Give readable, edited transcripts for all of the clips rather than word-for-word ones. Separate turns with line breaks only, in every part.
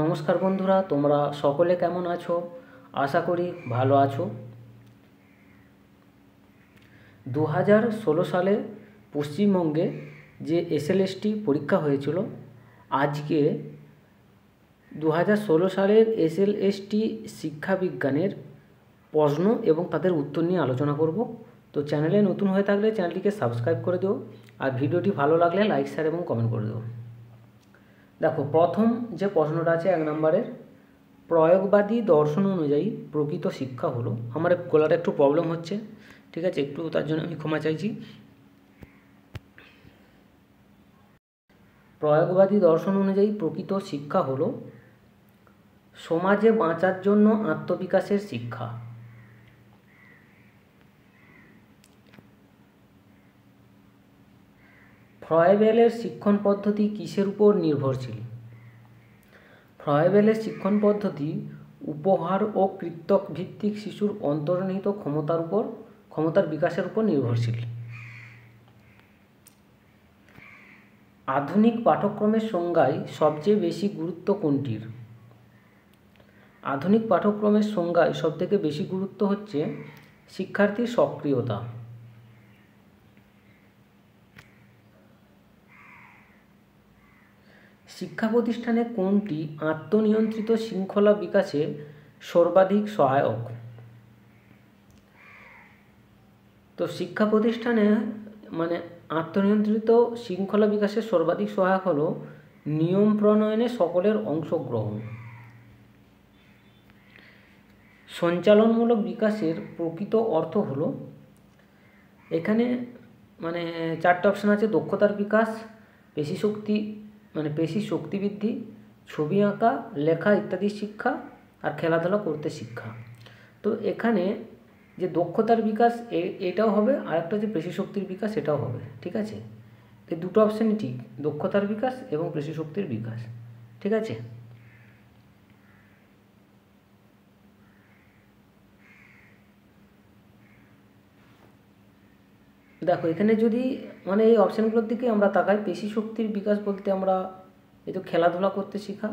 নমস্কার বন্ধুরা, তোমরা সকলে কেমন আছো? আশা করি ভালো আছো। 2016 সালে পশ্চিমবঙ্গে যে এসএলএসটি পরীক্ষা হয়েছিল, আজকে 2016 সালের এসএলএসটি শিক্ষাবিজ্ঞানের প্রশ্ন এবং তাদের উত্তর নিয়ে আলোচনা করব। তো চ্যানেলে নতুন হয়ে থাকলে চ্যানেলটিকে সাবস্ক্রাইব করে দিও, আর ভিডিওটি ভালো লাগলে লাইক, শেয়ার এবং কমেন্ট করে দিও। দেখো, প্রথম যে প্রশ্নটা আছে 1 নম্বরের, প্রয়োগবাদী দর্শন অনুযায়ী প্রকৃত শিক্ষা হলো। আমার গলাটা একটু প্রবলেম হচ্ছে, ঠিক আছে, একটু তার জন্য আমি ক্ষমা চাইছি। প্রয়োগবাদী দর্শন অনুযায়ী প্রকৃত শিক্ষা হলো সমাজে বাঁচার জন্য আত্মবিকাশের শিক্ষা। ফ্রয়েবেলের শিক্ষণ পদ্ধতি কিসের উপর নির্ভরশীল? ফ্রয়েবেলের শিক্ষণ পদ্ধতি উপহার ও কৃতক ভিত্তিক শিশুর অন্তর্নিহিত ক্ষমতার বিকাশের উপর নির্ভরশীল। আধুনিক পাঠ্যক্রমের সংজ্ঞায় সবচেয়ে বেশি গুরুত্ব কোনটির? আধুনিক পাঠ্যক্রমের সংজ্ঞায় সবথেকে বেশি গুরুত্ব হচ্ছে শিক্ষার্থীর সক্রিয়তা। শিক্ষা প্রতিষ্ঠানে কোনটি আত্মনিয়ন্ত্রিত শৃঙ্খলা বিকাশে সর্বাধিক সহায়ক? তো শিক্ষা প্রতিষ্ঠানে আত্মনিয়ন্ত্রিত শৃঙ্খলা বিকাশে সর্বাধিক সহায়ক হলো নিয়ম প্রণয়নে সকলের অংশগ্রহণ। সঞ্চালনমূলক বিকাশের প্রকৃত অর্থ হলো, এখানে 4টে অপশান আছে: দক্ষতার বিকাশ, পেশি শক্তি বৃদ্ধি, ছবি আঁকা, লেখা ইত্যাদি শিক্ষা, আর খেলাধুলা করতে শিক্ষা। তো এখানে যে দক্ষতার বিকাশ এটাও হবে, আর একটা যে পেশি শক্তির বিকাশ এটাও হবে, ঠিক আছে। এই দুটো অপশানই ঠিক, দক্ষতার বিকাশ এবং পেশি শক্তির বিকাশ, ঠিক আছে। দেখো, এখানে যদি এই অপশানগুলোর দিকে আমরা তাকাই, পেশি শক্তির বিকাশ বলতে আমরা এই তো খেলাধুলা করতে শেখা,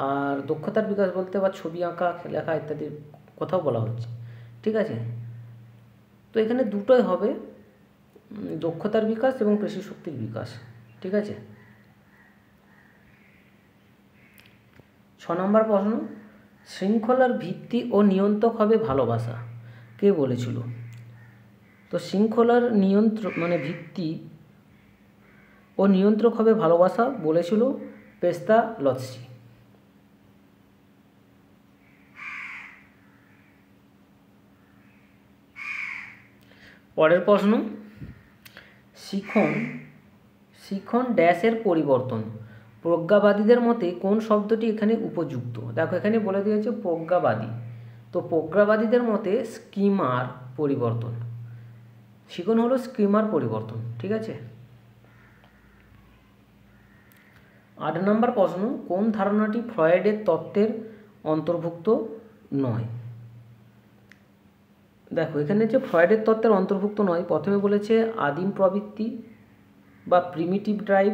আর দক্ষতার বিকাশ বলতে বা ছবি আঁকা, লেখা ইত্যাদির কথাও বলা হচ্ছে, ঠিক আছে। তো এখানে দুটোই হবে, দক্ষতার বিকাশ এবং পেশি শক্তির বিকাশ, ঠিক আছে। 6 নম্বর প্রশ্ন, শৃঙ্খলার ভিত্তি ও নিয়ন্ত্রক হবে ভালোবাসা, কে বলেছিল? তো শৃঙ্খলার ভিত্তি ও নিয়ন্ত্রক হবে ভালোবাসা বলেছিল পেস্তালৎসি। পরের প্রশ্ন, শিখন ড্যাশের পরিবর্তন, প্রজ্ঞাবাদীদের মতে কোন শব্দটি এখানে উপযুক্ত? দেখো, এখানে বলে দিয়েছে প্রজ্ঞাবাদী, তো প্রজ্ঞাবাদীদের মতে স্কিমার পরিবর্তন। শিখন হলো স্কিমার পরিবর্তন, ঠিক আছে। 8 নম্বর প্রশ্ন, কোন ধারণাটি ফ্রয়েডের তত্ত্বের অন্তর্ভুক্ত নয়? দেখো, এখানে যে ফ্রয়েডের তত্ত্বের অন্তর্ভুক্ত নয়, প্রথমে বলেছে আদিম প্রবৃত্তি বা প্রিমিটিভ ড্রাইভ,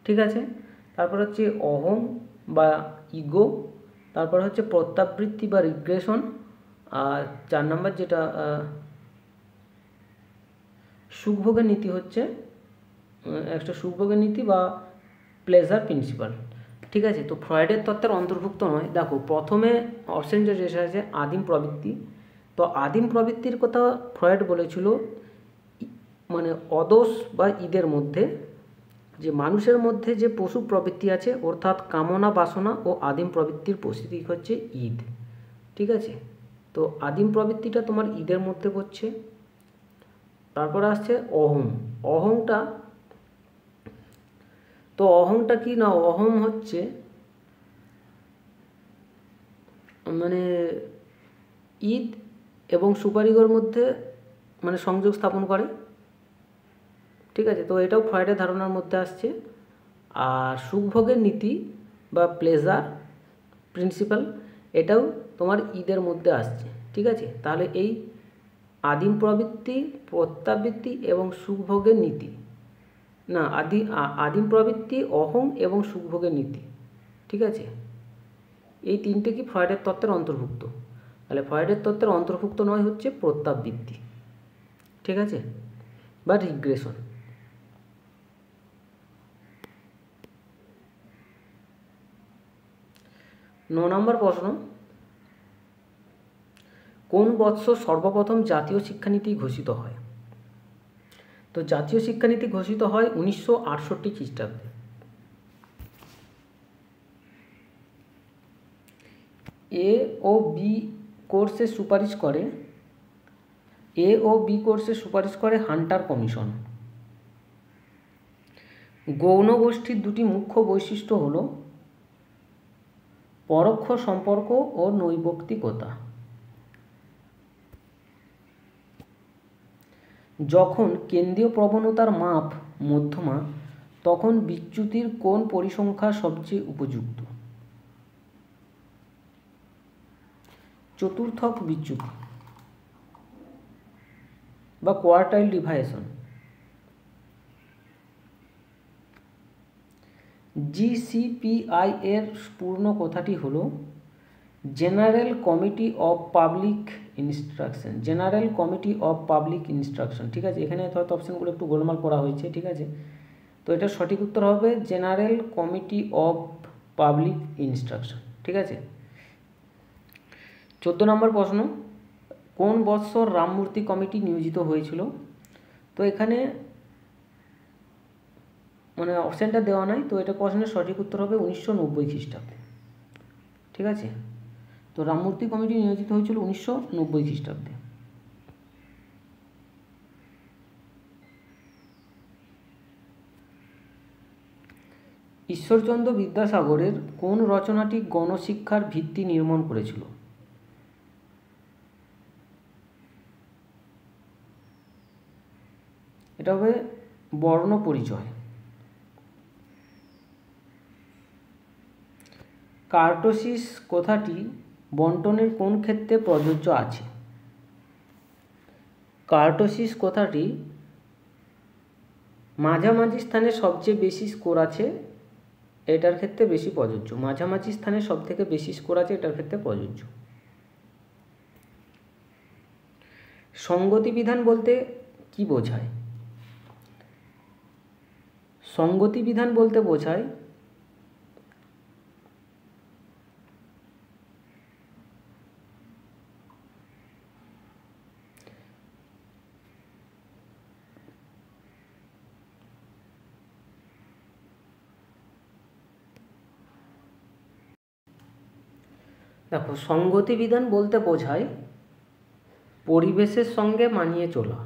ঠিক আছে। তারপর হচ্ছে অহং বা ইগো, তারপর হচ্ছে প্রত্যাবৃত্তি বা রিগ্রেশন, আর 4 নম্বর যেটা সুখভোগের নীতি হচ্ছে একটা সুখভোগের নীতি বা প্লেজার প্রিন্সিপাল, ঠিক আছে। তো ফ্রয়েডের তত্ত্বের অন্তর্ভুক্ত নয়। দেখো, প্রথমে অপশন যেটা আছে আদিম প্রবৃত্তি, তো আদিম প্রবৃত্তির কথা ফ্রয়েড বলেছিল অদোষ বা ঈদের মধ্যে যে মানুষের মধ্যে যে পশু প্রবৃত্তি আছে, অর্থাৎ কামনা বাসনা ও আদিম প্রবৃত্তির প্রতীক হচ্ছে ঈদ, ঠিক আছে। তো আদিম প্রবৃত্তিটা তোমার ঈদের মধ্যে পড়ছে। তারপর আসছে অহংটা, তো অহংটা কি না, অহং হচ্ছে ঈদ এবং সুপারিগর মধ্যে সংযোগ স্থাপন করে, ঠিক আছে। তো এটাও ফ্রয়েডের ধারণার মধ্যে আসছে। আর সুখভোগের নীতি বা প্লেজার প্রিন্সিপাল, এটাও তোমার ঈদের মধ্যে আসছে, ঠিক আছে। তাহলে এই আদিম প্রবৃত্তি, প্রত্যাবৃত্তি এবং সুখভোগের নীতি, না আদিম প্রবৃত্তি, অহং এবং সুখভোগের নীতি, ঠিক আছে। এই তিনটে কি ফ্রয়েডের তত্ত্বের অন্তর্ভুক্ত? তাহলে ফ্রয়েডের তত্ত্বের অন্তর্ভুক্ত নয় হচ্ছে প্রত্যাবৃত্তি, ঠিক আছে, বা রিগ্রেশন। নম্বর প্রশ্ন, কোন বৎসর সর্বপ্রথম জাতীয় শিক্ষানীতি ঘোষিত হয়? তো জাতীয় শিক্ষানীতি ঘোষিত হয় 1968 খ্রিস্টাব্দে। এ ও বি কোর্সে সুপারিশ করে হান্টার কমিশন। গৌণ গোষ্ঠীর দুটি মুখ্য বৈশিষ্ট্য হল পরোক্ষ সম্পর্ক ও নৈবক্তিকতা। যখন কেন্দ্রীয় প্রবণতার মাপ মধ্যমা, তখন বিচ্যুতির কোন পরিসংখ্যা সবচেয়ে উপযুক্ত? চতুর্থক বিচ্যুতি বা কোয়ার্টাইল ডিভাইয়েশন। জিসিপিআই এর পূর্ণ কথাটি হলো general committee of public instruction. General committee of public instruction, ঠিক আছে। এখানে হয়তো অপশানগুলো একটু গোলমাল করা হয়েছে, ঠিক আছে। তো এটা সঠিক উত্তর হবে general committee of public instruction, ঠিক আছে। 14 নম্বর প্রশ্ন, কোন বৎসর রামমূর্তি কমিটি নিয়োজিত হয়েছিল? তো এখানে মানে অপশানটা দেওয়া নাই, তো এটা প্রশ্নের সঠিক উত্তর হবে 1990 খ্রিস্টাব্দে, ঠিক আছে। তো রামমূর্তি কমিটি নিয়োজিত হয়েছিল 1990 খ্রিস্টাব্দে। ঈশ্বরচন্দ্র বিদ্যাসাগরের কোন রচনাটি গণশিক্ষার ভিত্তি নির্মাণ করেছিল? এটা হবে বর্ণ পরিচয়। কার্টোসিস কথাটি বন্টনের কোন ক্ষেত্রে প্রযোজ্য আছে? কার্টোসিস কথাটি মাঝামাঝি স্থানে সবচেয়ে বেশি স্কোর আছে এটার ক্ষেত্রে বেশি প্রযোজ্য। মাঝামাঝি স্থানে সব থেকে বেশি স্কোর আছে এটার ক্ষেত্রে প্রযোজ্য। সঙ্গতি বিধান বলতে কি বোঝায়? সঙ্গতি বিধান বলতে বোঝায় দেখো, সঙ্গতি বিধান বলতে বোঝায় পরিবেশের সঙ্গে মানিয়ে চলা।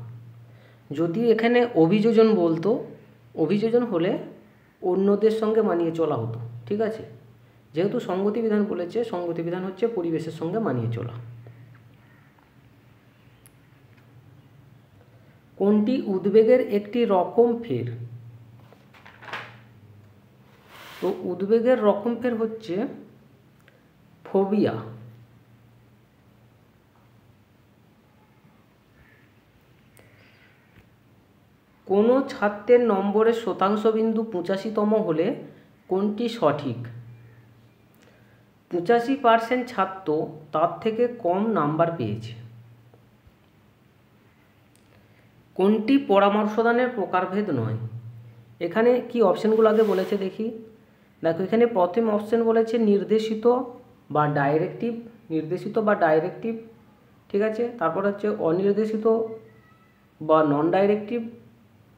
যদি এখানে অভিযোজন বলতো, অভিযোজন হলে অন্যদের সঙ্গে মানিয়ে চলা হতো, ঠিক আছে। যেহেতু সঙ্গতি বিধান বলেছে, সঙ্গতি বিধান হচ্ছে পরিবেশের সঙ্গে মানিয়ে চলা। কোনটি উদ্বেগের একটি রকম ফের? তো উদ্বেগের রকম ফের হচ্ছে ফোবিয়া। কোনো ছাত্রের নম্বরের শতাংশ বিন্দু 85তম হলে কোনটি সঠিক? 85% ছাত্র তার থেকে কম নাম্বার পেয়েছে। কোনটি পরামর্শদানের প্রকারভেদ নয়? এখানে কি অপশানগুলো আগে বলেছে দেখি। দেখো, এখানে প্রথম অপশান বলেছে নির্দেশিত বা ডাইরেক্টিভ, নির্দেশিত বা ডাইরেক্টিভ, ঠিক আছে। তারপর হচ্ছে অনির্দেশিত বা নন ডাইরেক্টিভ,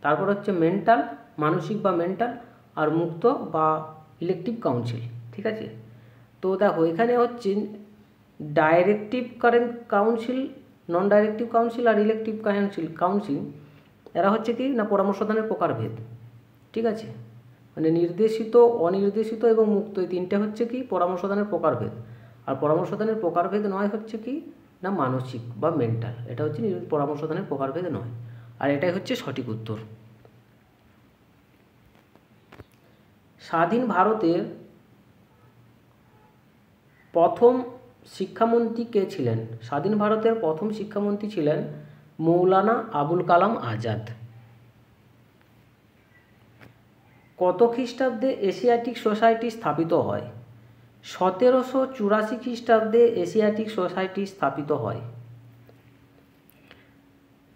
তারপর হচ্ছে মেন্টাল, মানসিক বা মেন্টাল, আর মুক্ত বা ইলেকটিভ কাউন্সিল, ঠিক আছে। তো দেখো, এখানে হচ্ছে ডাইরেক্টিভ কারেন্ট কাউন্সিল, নন ডাইরেক্টিভ কাউন্সিল আর ইলেকটিভ কাউন্সিল এরা হচ্ছে কি না পরামর্শদানের প্রকারভেদ, ঠিক আছে। মানে নির্দেশিত, অনির্দেশিত এবং মুক্ত এই তিনটে হচ্ছে কি পরামর্শদানের প্রকারভেদ। আর পরামর্শদানের প্রকারভেদ নয় হচ্ছে কি না মানসিক বা মেন্টাল, এটা হচ্ছে পরামর্শদানের প্রকারভেদ নয়। আর এটাই হচ্ছে সঠিক উত্তর। স্বাধীন ভারতের প্রথম শিক্ষামন্ত্রী কে ছিলেন? স্বাধীন ভারতের প্রথম শিক্ষামন্ত্রী ছিলেন মৌলানা আবুল কালাম আজাদ। কত খ্রিস্টাব্দে এশিয়াটিক সোসাইটি স্থাপিত হয়? 1784 খ্রিস্টাব্দে এশিয়াটিক সোসাইটি স্থাপিত হয়।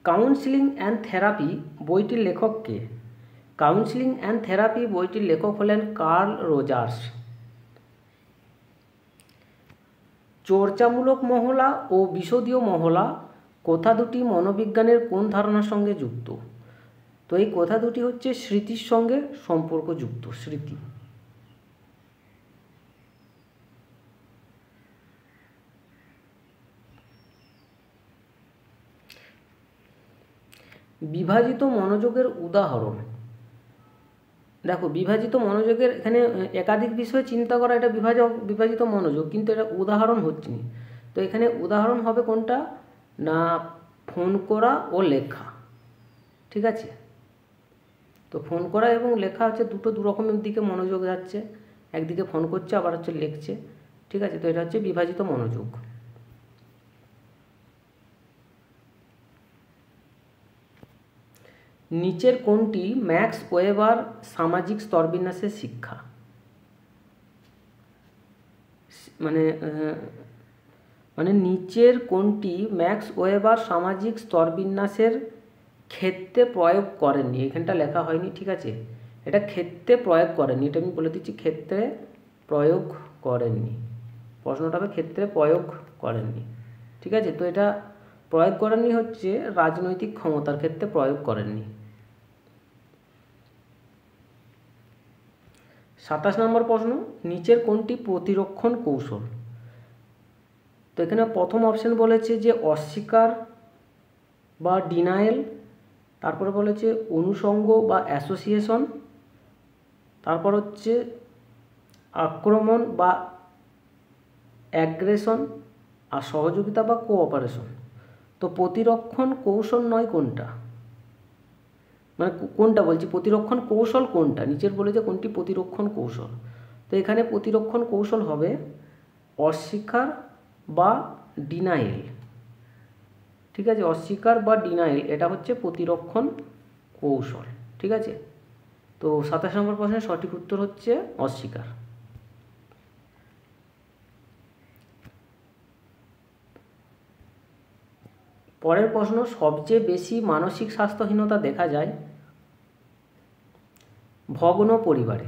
কাউন্সিলিং অ্যান্ড থেরাপি বইটির লেখক কে? কাউন্সিলিং অ্যান্ড থেরাপি বইটির লেখক হলেন কার্ল রজার্স। চর্চামূলক মহলা ও বিশদীয় মহলা কথা দুটি মনোবিজ্ঞানের কোন ধারণার সঙ্গে যুক্ত? তো এই কথা দুটি হচ্ছে স্মৃতির সঙ্গে সম্পর্কযুক্ত। স্মৃতি। বিভাজিত মনোযোগের উদাহরণ। দেখো, বিভাজিত মনোযোগের এখানে একাধিক বিষয় চিন্তা করা, এটা বিভাজিত মনোযোগ, কিন্তু এটা উদাহরণ হচ্ছে না। তো এখানে উদাহরণ হবে কোনটা না, ফোন করা ও লেখা। ঠিক আছে, তো ফোন করা এবং লেখা হচ্ছে দু রকমের দিকে মনোযোগ যাচ্ছে, একদিকে ফোন করছে আবার হচ্ছে লিখছে। ঠিক আছে, তো এটা হচ্ছে বিভাজিত মনোযোগ। নিচের কোনটি ম্যাক্স ওয়েবার সামাজিক স্তরবিন্যাসের শিক্ষা? মানে নিচের কোনটি ম্যাক্স ওয়েবার সামাজিক স্তরবিন্যাসের ক্ষেত্রে প্রয়োগ করেননি? এখানটা লেখা হয়নি, ঠিক আছে, এটা ক্ষেত্রে প্রয়োগ করেননি, এটা আমি বলে দিচ্ছি, ক্ষেত্রে প্রয়োগ করেননি। প্রশ্নটা হবে ক্ষেত্রে প্রয়োগ করেননি। ঠিক আছে, তো এটা প্রয়োগ করেননি হচ্ছে রাজনৈতিক ক্ষমতার ক্ষেত্রে প্রয়োগ করেননি। 27 নম্বর প্রশ্ন, নিচের কোনটি প্রতিরক্ষণ কৌশল? তো এখানে প্রথম অপশন বলেছে যে অস্বীকার বা ডিনায়েল, তারপরে বলেছে অনুষঙ্গ বা অ্যাসোসিয়েশন, তারপর হচ্ছে আক্রমণ বা অ্যাগ্রেশন, আর সহযোগিতা বা কোঅপারেশন। তো প্রতিরক্ষণ কৌশল নয় কোনটা, মানে কোনটা বলছি, প্রতিরক্ষণ কৌশল কোনটা? নিচের বলেছে কোনটি প্রতিরক্ষণ কৌশল। তো এখানে প্রতিরক্ষণ কৌশল হবে অস্বীকার বা ডিনাইল। ঠিক আছে, অস্বীকার বা ডিনাইল, এটা হচ্ছে প্রতিরক্ষণ কৌশল। ঠিক আছে, তো 27 নম্বর প্রশ্নের সঠিক উত্তর হচ্ছে অস্বীকার। পরের প্রশ্ন, সবচেয়ে বেশি মানসিক স্বাস্থ্যহীনতা দেখা যায় ভগ্ন পরিবারে।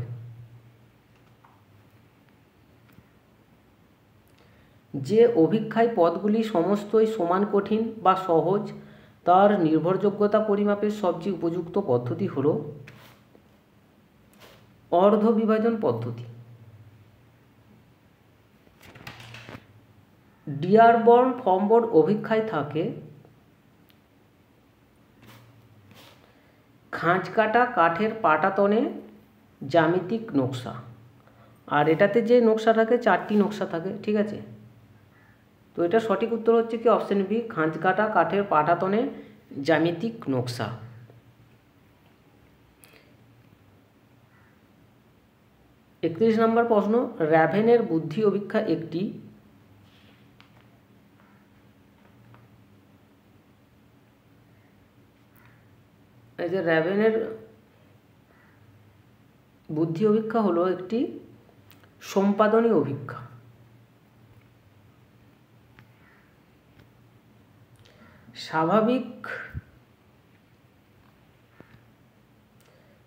যে অভিক্ষায় পদগুলি সমস্তই সমান কঠিন বা সহজ, তার নির্ভরযোগ্যতা পরিমাপের সবচেয়ে উপযুক্ত পদ্ধতি হল অর্ধ বিভাজন পদ্ধতি। ডিয়ারবর্ন ফর্মবোর্ড অভিক্ষায় থাকে খাঁজ কাটা কাঠের পাটাতনে জ্যামিতিক নকশা, আর এটাতে যে নকশা থাকে 4টি নকশা থাকে। ঠিক আছে, তো এটা সঠিক উত্তর হচ্ছে কি অপশন বি, খাঁজ কাটা কাঠের পাটাতনে জ্যামিতিক নকশা। একত্রিশ নম্বর প্রশ্ন, র্যাভেনের বুদ্ধি অভিক্ষা একটি এই যে র্যাভেনের বুদ্ধি অভিক্ষা হলো একটি সম্পাদনী অভিক্ষা।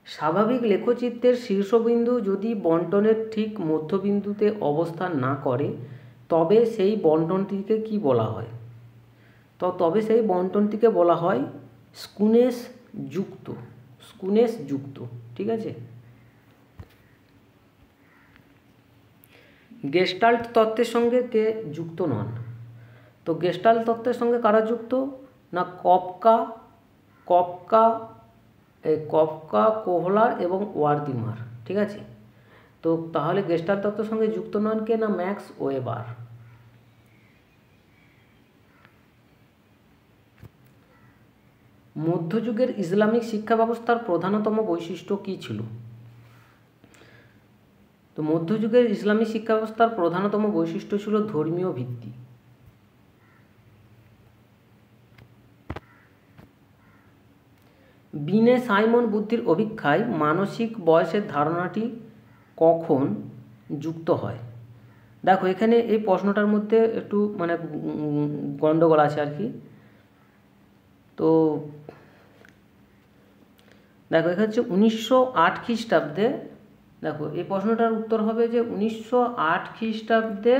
স্বাভাবিক লেখচিত্রের শীর্ষবিন্দু যদি বণ্টনের ঠিক মধ্যবিন্দুতে অবস্থান না করে তবে সেই বণ্টনটিকে কি বলা হয়? তবে সেই বণ্টনটিকে বলা হয় স্কুনেস যুক্ত। ঠিক আছে, গেস্টাল্ট তত্ত্বের সঙ্গে কে যুক্ত নন? তো গেস্টাল্ট তত্ত্বের সঙ্গে কারা যুক্ত না, কফকা, কোহলার এবং ওয়ার্দিমার। ঠিক আছে, তো তাহলে গেস্টাল্ট তত্ত্বের সঙ্গে যুক্ত নন কে না, ম্যাক্স ওয়েবার। মধ্যযুগের ইসলামিক শিক্ষা ব্যবস্থার প্রধানতম বৈশিষ্ট্য কী ছিল? তো মধ্যযুগের ইসলামিক শিক্ষা ব্যবস্থার প্রধানতম বৈশিষ্ট্য ছিল ধর্মীয় ভিত্তি। বিনে সাইমন বুদ্ধির অভিক্ষায় মানসিক বয়সের ধারণাটি কখন যুক্ত হয়? দেখো এখানে এই প্রশ্নটার মধ্যে একটু মানে গন্ডগোল আছে আর কি। তো দেখো এখানে হচ্ছে 1908 খ্রিস্টাব্দে, দেখো এই প্রশ্নটার উত্তর হবে যে 1908 খ্রিস্টাব্দে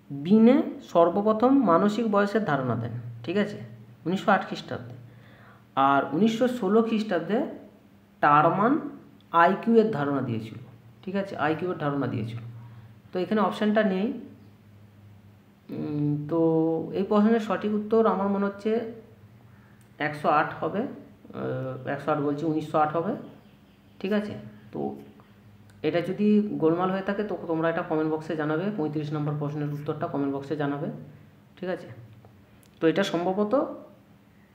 বিনে সর্বপ্রথম মানসিক বয়সের ধারণা দেন, ঠিক আছে, 1908 খ্রিস্টাব্দে। আর 1916 খ্রিস্টাব্দে টারমান আইকিউ এর ধারণা দিয়েছিল, ঠিক আছে, আইকিউ এর ধারণা দিয়েছিল। তো এখানে অপশানটা নেই। তো এই প্রশ্নের সঠিক উত্তর আমার মনে হচ্ছে 108 হবে, 108 বলছি, 1908 হবে, ঠিক আছে। তো এটা যদি গোলমাল হয়ে থাকে তো তোমরা এটা কমেন্ট বক্সে জানাবে, 35 নম্বর প্রশ্নের উত্তরটা কমেন্ট বক্সে জানাবে, ঠিক আছে। তো এটা সম্ভবত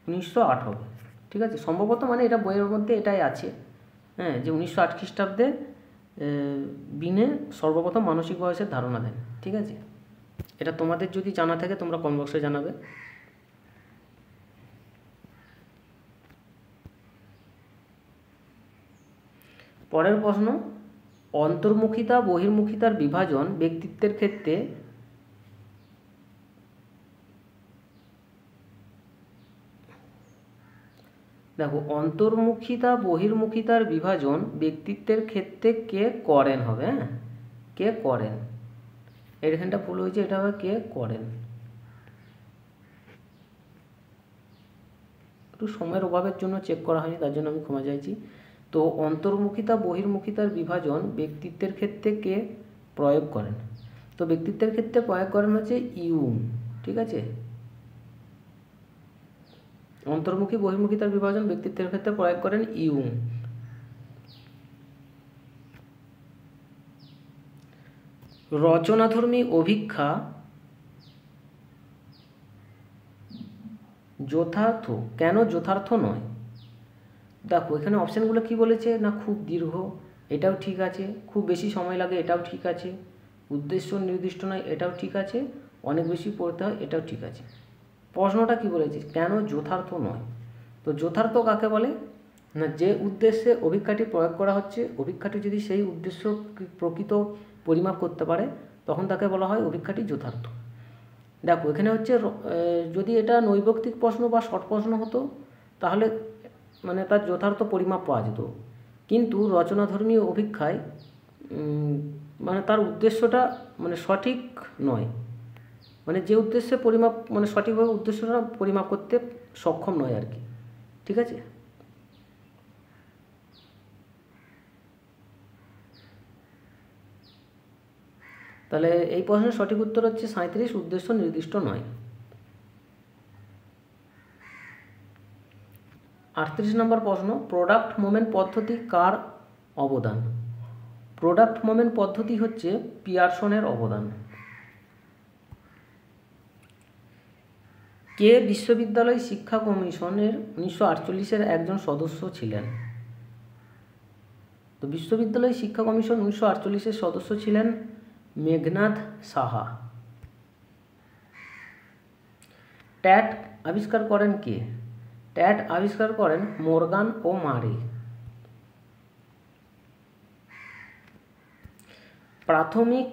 1908 হবে, ঠিক আছে, সম্ভবত মানে এটা বইয়ের মধ্যে এটাই আছে, হ্যাঁ, যে 1908 খ্রিস্টাব্দে বিনে সর্বপ্রথম মানসিক বয়সের ধারণা দেন, ঠিক আছে। এটা তোমাদের যদি জানা থাকে তোমরা কমেন্ট বক্সে জানাবে। পরের প্রশ্ন, অন্তর্মুখিতা বহির্মুখিতার বিভাজন ব্যক্তিত্বের ক্ষেত্রে দেখো অন্তর্মুখিতা বহির্মুখিতার বিভাজন ব্যক্তিত্বের ক্ষেত্রে কে করেন হবে, হ্যাঁ, কে করেন, এখানটা ভুল হয়েছে, এটা হবে কে করেন। একটু সময়ের অভাবের জন্য চেক করা হয়নি, তার জন্য আমি ক্ষমা চাইছি। তো অন্তর্মুখিতা বহির্মুখিতার বিভাজন ব্যক্তিত্বের ক্ষেত্রে কে প্রয়োগ করেন, তো ব্যক্তিত্বের ক্ষেত্রে প্রয়োগ করেন হচ্ছে ইউং, ঠিক আছে। অন্তর্মুখী বহির্মুখিতার বিভাজন ব্যক্তিত্বের ক্ষেত্রে প্রয়োগ করেন ইউং। রচনাধর্মী অভিক্ষা যথার্থ কেন যথার্থ নয়? দেখো এখানে অপশানগুলো কি বলেছে না, খুব দীর্ঘ, এটাও ঠিক আছে, খুব বেশি সময় লাগে, এটাও ঠিক আছে, উদ্দেশ্য নির্দিষ্ট নয়, এটাও ঠিক আছে, অনেক বেশি পড়তে হয়, এটাও ঠিক আছে। প্রশ্নটা কি বলেছে, কেন যথার্থ নয়? তো যথার্থ কাকে বলে না, যে উদ্দেশ্যে অভিক্ষাটি প্রয়োগ করা হচ্ছে, অভিক্ষাটি যদি সেই উদ্দেশ্য প্রকৃত পরিমাপ করতে পারে তখন তাকে বলা হয় অভিক্ষাটি যথার্থ। দেখো এখানে হচ্ছে যদি এটা নৈবক্তিক প্রশ্ন বা শর্ট প্রশ্ন হতো তাহলে মানে তার যথার্থ পরিমাপ পাওয়া যেত, কিন্তু রচনাধর্মী অভিক্ষায় মানে তার উদ্দেশ্যটা মানে সঠিক নয়, মানে যে উদ্দেশ্যে পরিমাপ মানে সঠিকভাবে উদ্দেশ্যটা পরিমাপ করতে সক্ষম নয় আর কি, ঠিক আছে। তাহলে এই প্রশ্নের সঠিক উত্তর হচ্ছে 37, উদ্দেশ্য নির্দিষ্ট নয়। 38 নম্বর প্রশ্ন, প্রোডাক্ট মোমেন্ট পদ্ধতি কার অবদান? প্রোডাক্ট মোমেন্ট পদ্ধতি হচ্ছে পিয়ারসনের অবদান। কে বিশ্ববিদ্যালয় শিক্ষা কমিশনের 1948-এর একজন সদস্য ছিলেন? তো বিশ্ববিদ্যালয় শিক্ষা কমিশন 1948-এর সদস্য ছিলেন মেঘনাদ সাহা। ট্যাট আবিষ্কার করেন কে? ট্যাট আবিষ্কার করেন মর্গান ও মারে। প্রাথমিক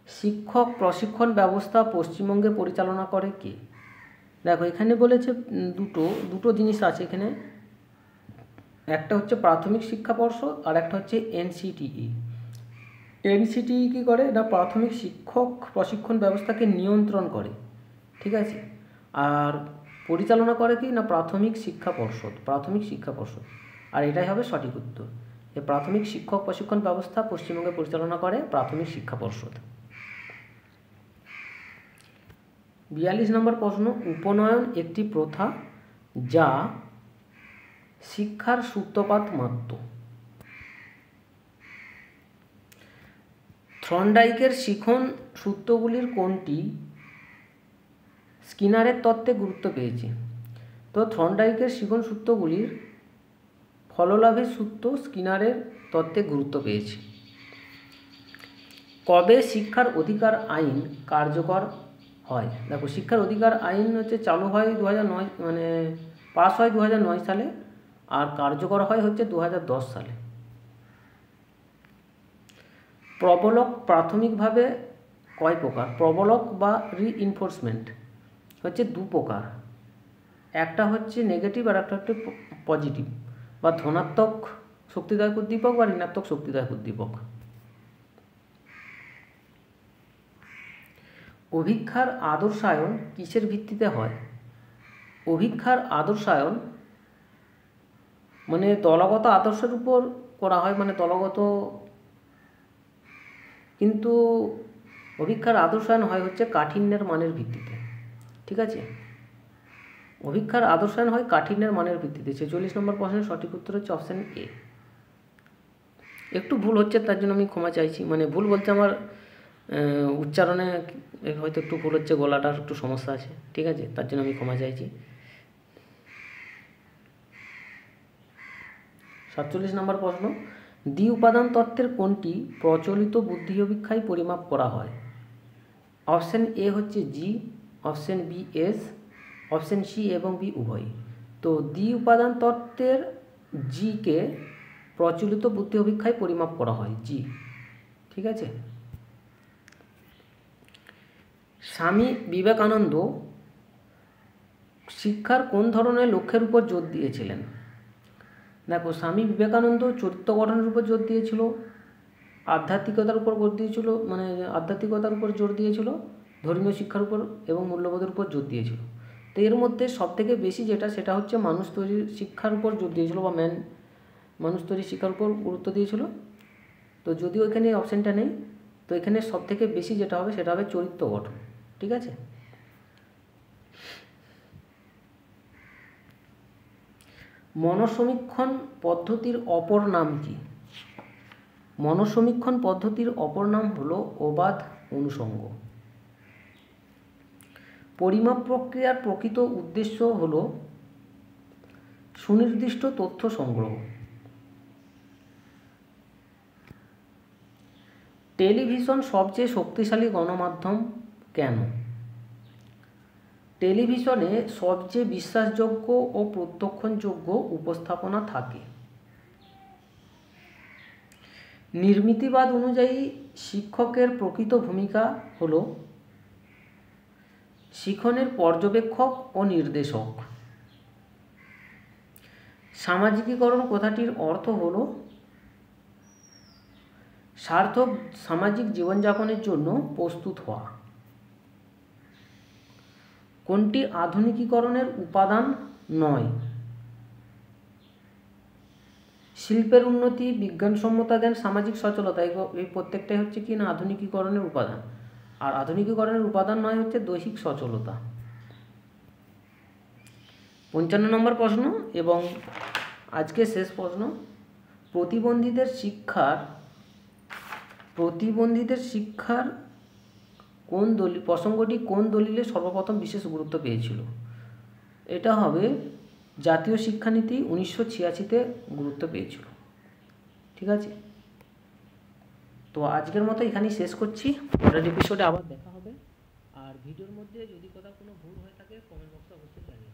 শিক্ষক প্রশিক্ষণ ব্যবস্থা পশ্চিমবঙ্গে পরিচালনা করে কে? দেখো এখানে বলেছে দুটো জিনিস আছে এখানে, একটা হচ্ছে প্রাথমিক শিক্ষা পর্ষদ আর একটা হচ্ছে এনসিটিই। এনসিটিই কী করে না, প্রাথমিক শিক্ষক প্রশিক্ষণ ব্যবস্থাকে নিয়ন্ত্রণ করে, ঠিক আছে, আর পরিচালনা করে কি না প্রাথমিক শিক্ষা পর্ষদ, প্রাথমিক শিক্ষা পর্ষদ, আর এটাই হবে সঠিক উত্তর। এই প্রাথমিক শিক্ষক প্রশিক্ষণ ব্যবস্থা পশ্চিমবঙ্গে পরিচালনা করে প্রাথমিক শিক্ষা পর্ষদ। 42 নম্বর প্রশ্ন, উপনয়ন একটি প্রথা যা শিক্ষার সূত্রপাত মাত্র। থর্নডাইকের শিখন সূত্রগুলির কোনটি স্কিনারের তত্ত্বে গুরুত্ব পেয়েছে? তো থর্নডাইকের শিখন সূত্রগুলির ফললাভের সূত্র স্কিনারের তত্ত্বে গুরুত্ব পেয়েছে। কবে শিক্ষার অধিকার আইন কার্যকর হয়? দেখো শিক্ষার অধিকার আইন হচ্ছে চালু হয় 2009 মানে পাস হয় 2009 সালে, আর কার্যকর হয় হচ্ছে 2010 সালে। প্রবলক প্রাথমিকভাবে কয় প্রকার? প্রবলক বা রিইনফোর্সমেন্ট হচ্ছে দু প্রকার, একটা হচ্ছে নেগেটিভ আর একটা হচ্ছে পজিটিভ, বা ধনাত্মক শক্তিদায়ক উদ্দীপক বা ঋণাত্মক শক্তিদায়ক উদ্দীপক। অভিক্ষার আদর্শায়ন কিসের ভিত্তিতে হয়? অভিক্ষার আদর্শায়ন মানে দলগত আদর্শের উপর করা হয়, মানে দলগত, কিন্তু অভিক্ষার আদর্শায়ন হয় হচ্ছে কাঠিন্যের মানের ভিত্তিতে। ঠিক আছে, অভিক্ষার আদর্শায়ন হয় কাঠিন্যের মানের ভিত্তিতে। 46 নম্বর প্রশ্নের সঠিক উত্তর হচ্ছে অপশান এ। একটু ভুল হচ্ছে, তার জন্য আমি ক্ষমা চাইছি। মানে ভুল বলতে আমার উচ্চারণে হয়তো একটু ভুল হচ্ছে, গলাটার একটু সমস্যা আছে। ঠিক আছে, তার জন্য আমি ক্ষমা চাইছি। 47 নম্বর প্রশ্ন, দ্বি উপাদান তত্ত্বের কোনটি প্রচলিত বুদ্ধি অভিক্ষায় পরিমাপ করা হয়? অপশান এ হচ্ছে জি, অপশান বি এস, অপশান সি এবং বি উভয়। তো দ্বি উপাদান তত্ত্বের জিকে প্রচলিত বুদ্ধি অভিক্ষায় পরিমাপ করা হয়, জি। ঠিক আছে, স্বামী বিবেকানন্দ শিক্ষার কোন ধরনের লক্ষ্যের উপর জোর দিয়েছিলেন? দেখো, স্বামী বিবেকানন্দ চরিত্র গঠনের উপর জোর দিয়েছিল, আধ্যাত্মিকতার উপর জোর দিয়েছিল, মানে আধ্যাত্মিকতার উপর জোর দিয়েছিল, ধর্মীয় শিক্ষার উপর এবং মূল্যবোধের উপর জোর দিয়েছিল। তো এর মধ্যে সবথেকে বেশি যেটা, সেটা হচ্ছে মানুষ তৈরির শিক্ষার উপর জোর দিয়েছিল, বা মানুষ তৈরির শিক্ষার উপর গুরুত্ব দিয়েছিল। তো যদিও এখানে অপশানটা নেই, তো এখানে সবথেকে বেশি যেটা হবে সেটা হবে চরিত্র গঠন। ঠিক আছে, মনঃসমীক্ষণ পদ্ধতির অপর নাম কি? মনঃসমীক্ষণ পদ্ধতির অপর নাম হলো অবাধ অনুষঙ্গ। পরিমাপ প্রক্রিয়ার প্রকৃত উদ্দেশ্য হলো সুনির্দিষ্ট তথ্য সংগ্রহ। টেলিভিশন সবচেয়ে শক্তিশালী গণমাধ্যম কেন? টেলিভিশনে সবচেয়ে বিশ্বাসযোগ্য ও প্রত্যক্ষণযোগ্য উপস্থাপনা থাকে। নির্মিতিবাদ অনুযায়ী শিক্ষকের প্রকৃত ভূমিকা হল শিক্ষণের পর্যবেক্ষক ও নির্দেশক। সামাজিকীকরণ কথাটির অর্থ হল সার্থক সামাজিক জীবনযাপনের জন্য প্রস্তুত হওয়া। কোনটি আধুনিকীকরণের উপাদান নয়? শিল্পের উন্নতি, বিজ্ঞানসম্মত জ্ঞান, সামাজিক সচলতা, এই প্রত্যেকটাই হচ্ছে কি না আধুনিকীকরণের উপাদান। আর আধুনিকীকরণের উপাদান নয় হচ্ছে দৈহিক সচলতা। 55 নম্বর প্রশ্ন এবং আজকে শেষ প্রশ্ন, প্রতিবন্ধীদের শিক্ষার কোন প্রসঙ্গটি কোন দলিলে সর্বপ্রথম বিশেষ গুরুত্ব পেয়েছিল? এটা হবে জাতীয় শিক্ষানীতি 1986-তে গুরুত্ব পেয়েছিল। ঠিক আছে, তো আজকের মতো এখানেই শেষ করছি। পরের এপিসোডে আবার দেখা হবে। আর ভিডিওর মধ্যে যদি কোথাও কোনো ভুল হয়ে থাকে কমেন্ট বক্সে অবশ্যই জানিয়ে